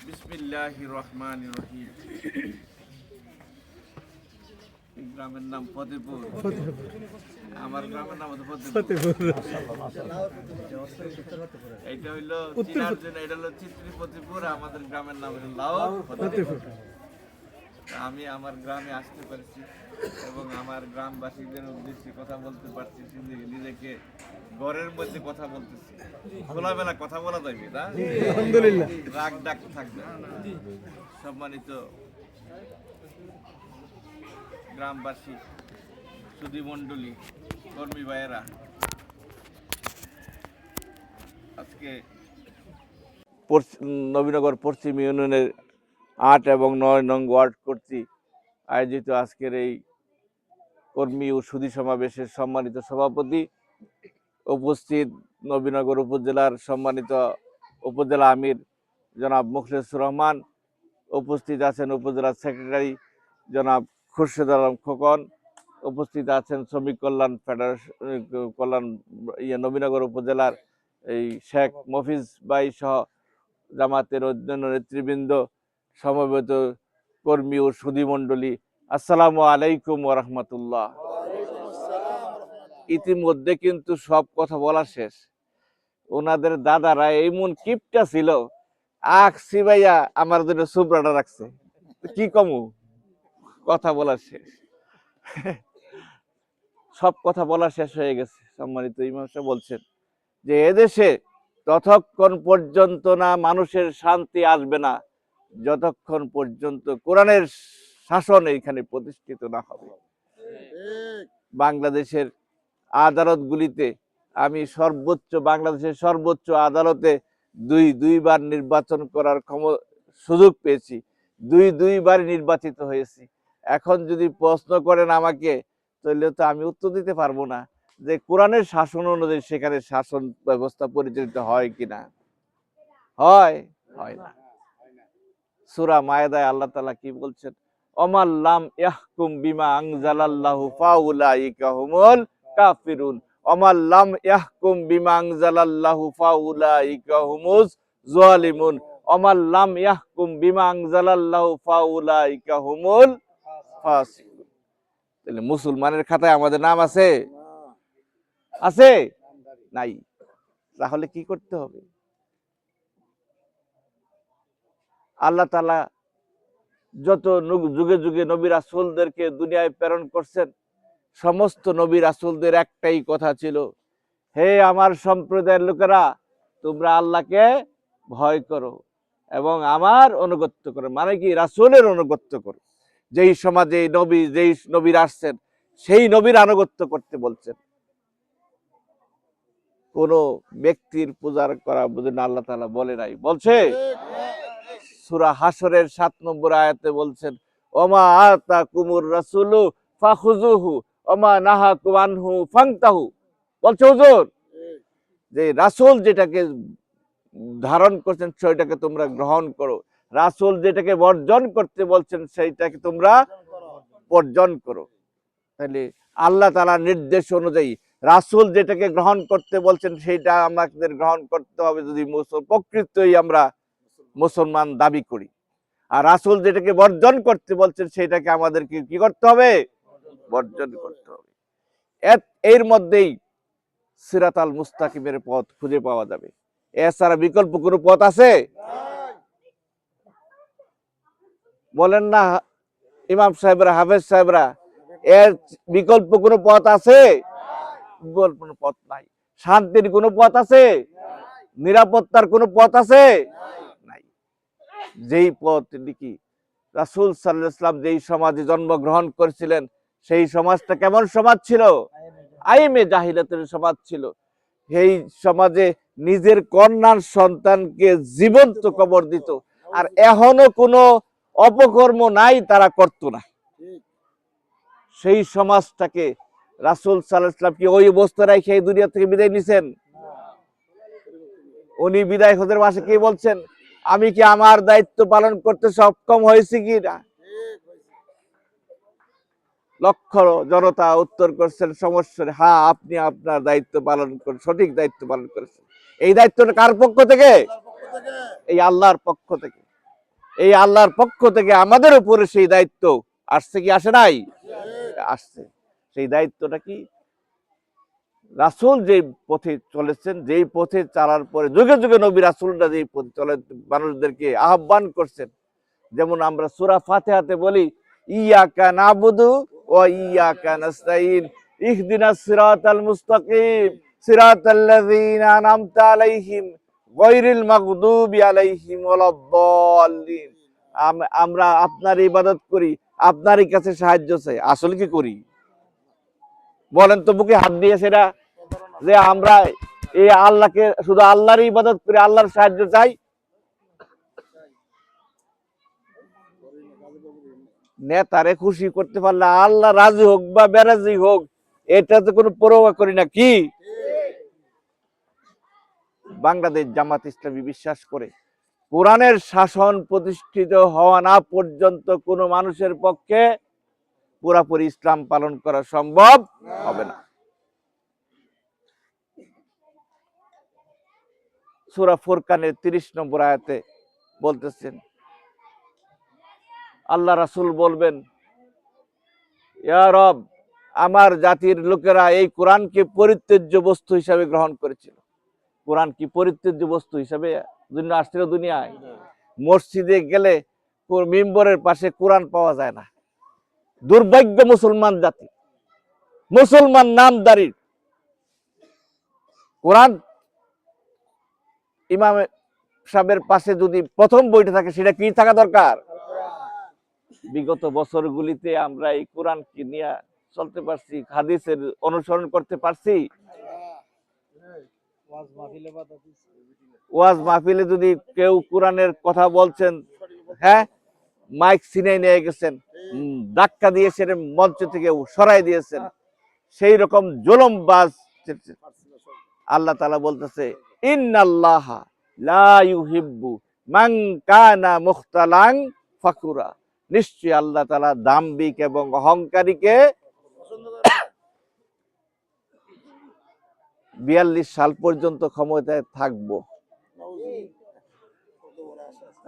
বিসমিল্লাহির রহমানির রহিম। গ্রামের নাম ফতেপুর। আমার গ্রামের নাম ফতেপুর। এটা হইলো চিনার জন্য, এটা হলো চিত্রি ফতেপুর। আমাদের গ্রামের নাম হলো লাও ফতেপুর। আমি আমার গ্রামে আসতে পারছি এবং আমার গ্রামবাসীদের উদ্দেশ্যে কথা বলতে পারছি। নিজেকে ঘরের মধ্যে কথা বলতেছি, খোলামেলা কথা বলা যাবে না, আলহামদুলিল্লাহ, রাগ ডাক থাকবে। সম্মানিত গ্রামবাসী, সুধীমণ্ডলী, কর্মী ভাইয়েরা, আজকে নবীনগর পশ্চিম ইউনিয়নের ৮ এবং ৯ নং ওয়ার্ড কর্তৃক আয়োজিত আজকের এই কর্মী ও সুধী সমাবেশের সম্মানিত সভাপতি, উপস্থিত নবীনগর উপজেলার সম্মানিত উপজেলা আমির জনাব মুখলেসুর রহমান, উপস্থিত আছেন উপজেলা সেক্রেটারি জনাব খুরশেদ আলম খোকন, উপস্থিত আছেন শ্রমিক কল্যাণ ফেডারেশন নবীনগর উপজেলার এই শেখ মফিজ ভাই সহ জামাতের অন্যান্য নেতৃবৃন্দ, সমবেত কর্মী ও সুধী মণ্ডলী, আসসালামু আলাইকুম ওয়া রাহমাতুল্লাহ। ইতিমধ্যে কিন্তু সব কথা বলা শেষ। ওনাদের দাদারা এমন কিপটা ছিল, আখ সিবাইয়া আমার জন্য সুব্রাটা রাখছে। কি কমু, কথা বলা শেষ, সব কথা বলা শেষ হয়ে গেছে। সম্মানিত ইমাম সাহেব বলছেন যে এদেশে ততক্ষণ পর্যন্ত না মানুষের শান্তি আসবে না, যতক্ষণ পর্যন্ত কোরআনের শাসন এখানে প্রতিষ্ঠিত না হবে। বাংলাদেশের আদালতগুলিতে আমি বাংলাদেশের সর্বোচ্চ আদালতে দুইবার নির্বাচন করার সুযোগ পেয়েছি, দুইবার নির্বাচিত হয়েছি। এখন যদি প্রশ্ন করেন আমাকে, তাহলে তো আমি উত্তর দিতে পারবো না যে কোরআনের শাসন অনুযায়ী সেখানে শাসন ব্যবস্থা পরিচালিত হয় কিনা। হয় না। সূরা মায়েদায় আল্লাহ তাআলা কি বলছেন? ওমাল লাম ইয়াহকুম বিমা আনজালাল্লাহু ফাউলাইকা হুমুল কাফিরুন, ওমাল লাম ইয়াহকুম বিমা আনজালাল্লাহু ফাউলাইকা হুমুজ যালিমুন, ওমাল লাম ইয়াহকুম বিমা আনজালাল্লাহু ফাউলাইকা হুমুল ফাসিকুন। তাহলে মুসলমানের খাতায় আমাদের নাম আছে? আছে? নাই। তাহলে কি করতে হবে? আল্লাহ তাআলা যত যুগে যুগে নবী রাসূলদেরকে দুনিয়ায় প্রেরণ করছেন, সমস্ত নবী রাসূলদের একটাই কথা ছিল, হে আমার সম্প্রদায়ের লোকেরা, তোমরা আল্লাহকে ভয় করো এবং আমার অনুগত্য করো। মানে কি? রাসূলের অনুগত্য করো। যেই সমাজে যেই নবীর আসছেন সেই নবীর আনুগত্য করতে বলছেন। কোন ব্যক্তির পূজা করা বুঝেন আল্লাহ তাআলা বলে নাই, বলছে সূরা হাশরের ৭ নম্বর আয়াতে বলছেন, ওমা আতাকুমুর রাসূলু ফাখুযুহু ওমা নাহাকুম আনহু ফান্তাহু। বলছে হুজুর, যে রাসূল যেটাকে ধারণ করছেন সেটাকে তোমরা গ্রহণ করো, রাসূল যেটাকে বর্জন করতে বলছেন সেইটাকে তোমরা বর্জন করো। তাহলে আল্লাহ তাআলার নির্দেশ অনুযায়ী রাসূল যেটাকে গ্রহণ করতে বলছেন সেটা আমাদের গ্রহণ করতে হবে, যদি প্রকৃতই আমরা মুসলমান দাবি করি। আর রাসূল যেটাকে বর্জন করতে বলছেন সেটাকে আমাদেরকে কি করতে হবে? বর্জন করতে হবে। এর মধ্যেই সিরাতাল মুস্তাকিমের পথ খুঁজে পাওয়া যাবে। এছাড়া বিকল্প কোনো পথ আছে? বলেন না ইমাম সাহেবরা, হাফেজ সাহেবরা, এর বিকল্প কোনো পথ আছে? বিকল্প কোনো পথ নাই। শান্তির কোনো পথ আছে? নিরাপত্তার কোনো পথ আছে? নাই। যেই পথ কি রাসূল সাল্লাল্লাহু আলাইহি ওয়াসাল্লাম যেই সমাজে জন্মগ্রহণ করেছিলেন সেই সমাজটা কেমন সমাজ ছিল? আইমে জাহিলাতের সমাজ ছিল। সেই সমাজে নিজের কন্যার সন্তানকে জীবন্ত কবর দিত, আর এখনো কোনো অপকর্ম নাই তারা করত না। সেই সমাজটাকে রাসূল সাল্লাল্লাহু আলাইহি ওয়াসাল্লাম কি ওই অবস্থায় রেখে এই দুনিয়া থেকে বিদায় নিছেন? উনি বিদায় হতে মাসে কি বলছেন? আমি কি আমার দায়িত্ব পালন করতে সক্ষম হয়েছি কি না? লক্ষ জনতা উত্তর করছেন সমস্যা, হ্যাঁ আপনি আপনার দায়িত্ব পালন করেন, সঠিক দায়িত্ব পালন করেছেন। এই দায়িত্বটা কার পক্ষ থেকে? এই আল্লাহর পক্ষ থেকে। এই আল্লাহর পক্ষ থেকে আমাদের উপরে সেই দায়িত্ব আসছে কি আসে নাই? আসছে। সেই দায়িত্বটা কি? রাসূল যেই পথে চলেছেন, যেই পথে চলার পরে যুগে যুগে নবী রাসূলরা যেই পথে চলে মানুষদেরকে আহ্বান করছেন, যেমন আমরা সূরা ফাতিহাতে বলি ইয়াকা নাবুদু ওয়া ইয়াকা নাস্তাইন ইহদিনাস সিরাতাল মুস্তাকিম সিরাতাল্লাযীনা আনআমতা আলাইহিম গায়রিল মাগদুবি আলাইহিম ওয়ালাদ-দাল্লিন। আমরা আপনার ইবাদত করি, আপনারই কাছে সাহায্য চাই। আসলে কি করি? বলেন তো বুকে হাত দিয়ে সেটা, যে আমরা এই আল্লাহকে শুধু আল্লাহর ইবাদত করি, আল্লাহর সাহায্য চাই? নেতারে খুশি করতে পারলে আল্লাহ রাজি হোক বা বেরাজি হোক, এটা তো কোনো পরোয়া করি না। কি বাংলাদেশ জামাত ইসলামী বিশ্বাস করে কোরআনের শাসন প্রতিষ্ঠিত হওয়া না পর্যন্ত কোনো মানুষের পক্ষে পুরাপুরি ইসলাম পালন করা সম্ভব হবে না। সূরা ফুরকানের ৩০ নম্বর আয়াতে বলতেছেন, আল্লাহ রাসূল বলবেন, ইয়া রব, আমার জাতির লোকেরা এই কোরআনকে পরিত্যাজ্য বস্তু হিসাবে গ্রহণ করেছিল। কোরআন কি পরিত্যাজ্য বস্তু হিসাবে জন্য আসছিল দুনিয়ায়? মসজিদে গেলে মিম্বরের পাশে কোরআন পাওয়া যায় না। দুর্ভাগ্য মুসলমান জাতি, মুসলমান নামদারি। কোরআন ইমাম সাহেবের পাশে যদি প্রথম বইটা থাকে, সেটা কি থাকা দরকার? বিগত বছরগুলিতে আমরা এই কোরআনকে নিয়ে চলতে পারছি, হাদিসের অনুসরণ করতে পারছি? ওয়াজ মাহফিলে যদি কেউ কোরআনের কথা বলছেন, হ্যাঁ, মাইক ছিনিয়ে নিয়ে গেছেন, ধাক্কা দিয়ে সেটা মঞ্চ থেকে সরাই দিয়েছেন, সেই রকম জুলুমবাজ। আল্লাহ তাআলা বলতেছে, ইন্নাল্লাহা লা ইউহিব্বু মান কানা মুখতালান ফাকুরা। নিশ্চয়ই আল্লাহ তাআলা দাম্ভিক এবং অহংকারীকে ৪২ সাল পর্যন্ত ক্ষমতায় থাকবো।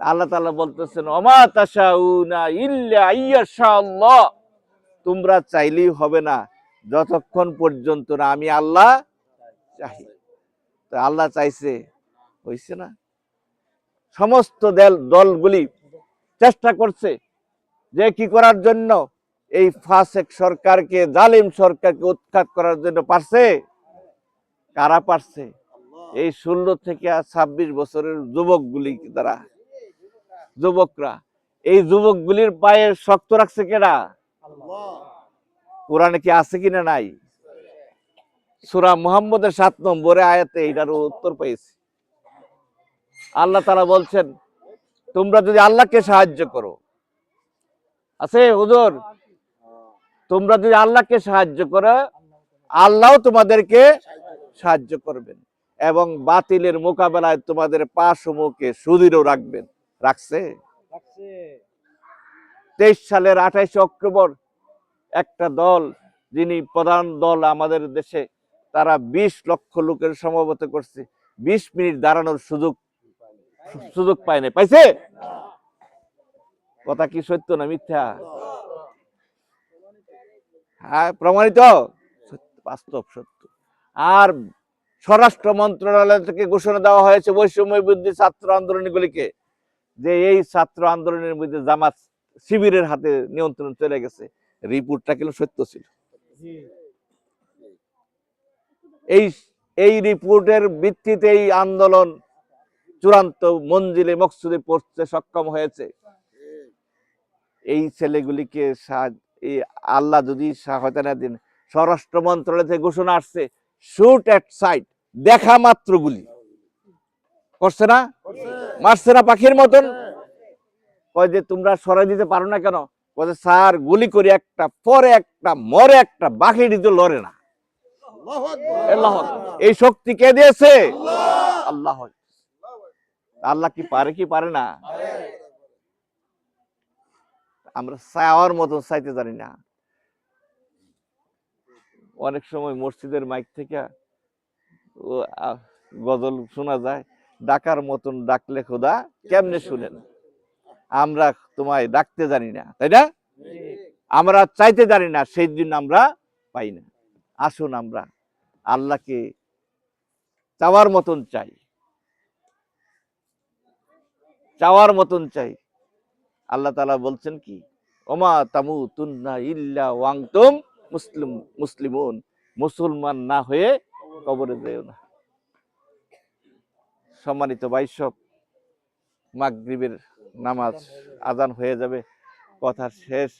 আল্লাহ তাআলা বলতেছেন, ওমা তাশাউনা ইল্লা আইয়াশাআল্লাহ, তোমরা চাইলেই হবে না যতক্ষণ পর্যন্ত না আমি আল্লাহ চাই। তো আল্লাহ চাইছে, হইছে না? সমস্ত দলগুলি চেষ্টা করছে যে কি করার জন্য? এই ফাসেক সরকারকে, জালিম সরকারকে উৎখাত করার জন্য পারছে? কারা পারছে? এই ১৬ থেকে ২৬ বছরের যুবকগুলি দ্বারা, যুবকরা। এই যুবকগুলির পায়ে শক্ত রাখছে কেডা? কোরআনে কি আছে কিনা নাই? সূরা মুহাম্মদের ৭ নম্বরে আয়াতে এটার উত্তর পেয়েছি। আল্লাহ তাআলা বলছেন, তোমরা যদি আল্লাহকে সাহায্য করো, আছে হুজুর, তোমরা যদি আল্লাহকে সাহায্য করো, আল্লাহ তোমাদেরকে সাহায্য করবেন এবং বাতিলের মোকাবেলায় তোমাদের পা সমূহকে সুদৃঢ় রাখবেন। রাখছে? ২৩ সালের ২৮ অক্টোবর একটা দল, যিনি প্রধান দল আমাদের দেশে, তারা ২০ লক্ষ লোকের সমবেত করছে। ২০ মিনিট দাঁড়ানোর সুযোগ পায় না। পাইছে? কথা কি সত্য না মিথ্যা? হ্যাঁ, প্রমাণিত, বাস্তব সত্য। আর স্বরাষ্ট্র মন্ত্রণালয় থেকে ঘোষণা দেওয়া হয়েছে বৈষম্য বিরোধী ছাত্র আন্দোলনগুলিকে, যে এই ছাত্র আন্দোলনের মধ্যে জামাত শিবিরের হাতে নিয়ন্ত্রণ চলে গেছে। রিপোর্টটা কিন্তু সত্য ছিল। এই রিপোর্টের ভিত্তিতে এই আন্দোলন চূড়ান্ত মঞ্জিলে মকসুদে পৌঁছতে সক্ষম হয়েছে। এই ছেলেগুলিকে আল্লাহ যদি সহায়তা দেন, স্বরাষ্ট্র মন্ত্রণালয় থেকে ঘোষণা আসছে, শুট এট সাইট, দেখা মাত্র গুলি করছে না? মারছে না পাখির মতন? কয় যে তোমরা সরাই দিতে পারো না কেন? কয় যে স্যার, গুলি করি একটা, পরে একটা, মরে একটা, বাকি দিতে লড়ে না। আল্লাহ, এই শক্তি কে দিয়েছে? আল্লাহ। আল্লাহ কি পারে কি পারে না? আমরা চাওয়ার মতন চাইতে জানি না। অনেক সময় মসজিদের মাইক থেকে গজল শোনা যায়, ডাকার মতন ডাকলে খোদা কেমনে শুনেন। আমরা তোমায় ডাকতে জানি না, তাই না? আমরা চাইতে জানি না, সেই জন্য আমরা পাই না। আসুন আমরা আল্লাহকে চাওয়ার মতন চাই, চাওয়ার মতন চাই। আল্লাহ তাআলা বলছেন কি, ওমা তামুতুন্না ইল্লা ওয়াংতুম মুসলিমুন, মুসলমান না হয়ে কবরে যেও না। সম্মানিত ভাইসব, মাগরিবের নামাজ আজান হয়ে যাবে, কথা শেষ।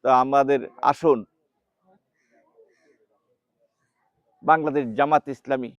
তো আমাদের আসুন বাংলাদেশ জামাত ইসলামী